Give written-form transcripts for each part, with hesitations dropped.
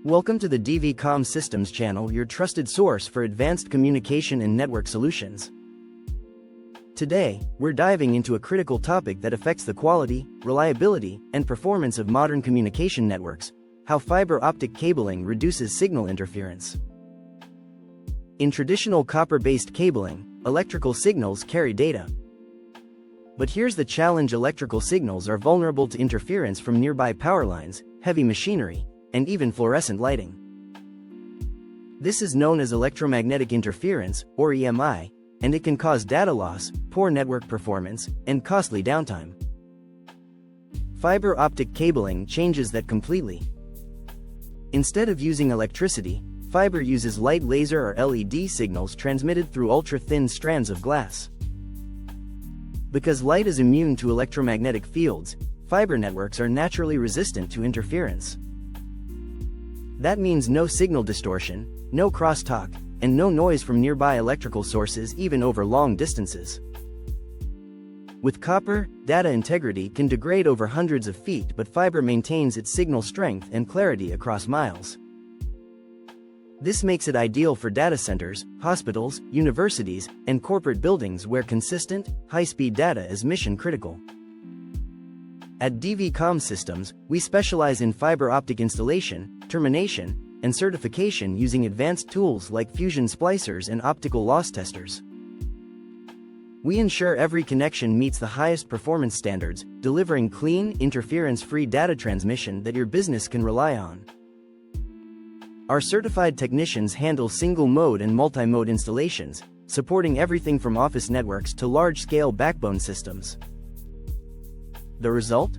Welcome to the Comm Systems channel, your trusted source for advanced communication and network solutions. Today, we're diving into a critical topic that affects the quality, reliability, and performance of modern communication networks: how fiber optic cabling reduces signal interference. In traditional copper-based cabling, electrical signals carry data. But here's the challenge: electrical signals are vulnerable to interference from nearby power lines, heavy machinery, and even fluorescent lighting. This is known as electromagnetic interference, or EMI, and it can cause data loss, poor network performance, and costly downtime. Fiber optic cabling changes that completely. Instead of using electricity, fiber uses light, laser or LED signals transmitted through ultra-thin strands of glass. Because light is immune to electromagnetic fields, fiber networks are naturally resistant to interference. That means no signal distortion, no crosstalk, and no noise from nearby electrical sources even over long distances. With copper, data integrity can degrade over hundreds of feet, but fiber maintains its signal strength and clarity across miles. This makes it ideal for data centers, hospitals, universities, and corporate buildings where consistent, high-speed data is mission-critical. At Comm Systems, we specialize in fiber optic installation, termination, and certification using advanced tools like fusion splicers and optical loss testers. We ensure every connection meets the highest performance standards, delivering clean, interference-free data transmission that your business can rely on. Our certified technicians handle single-mode and multi-mode installations, supporting everything from office networks to large-scale backbone systems. The result?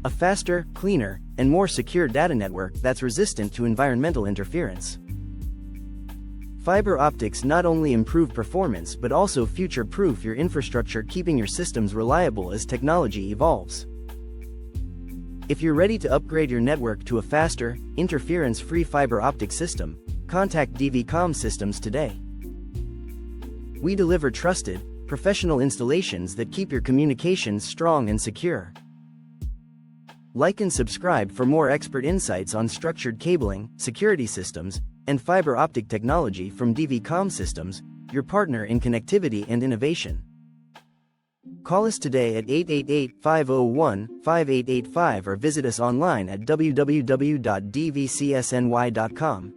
A faster, cleaner, and more secure data network that's resistant to environmental interference. Fiber optics not only improve performance but also future-proof your infrastructure, keeping your systems reliable as technology evolves. If you're ready to upgrade your network to a faster, interference-free fiber optic system, contact Comm Systems today. We deliver trusted, professional installations that keep your communications strong and secure. Like and subscribe for more expert insights on structured cabling, security systems, and fiber optic technology from Comm Systems, your partner in connectivity and innovation. Call us today at 888-501-5885 or visit us online at www.dvcsny.com.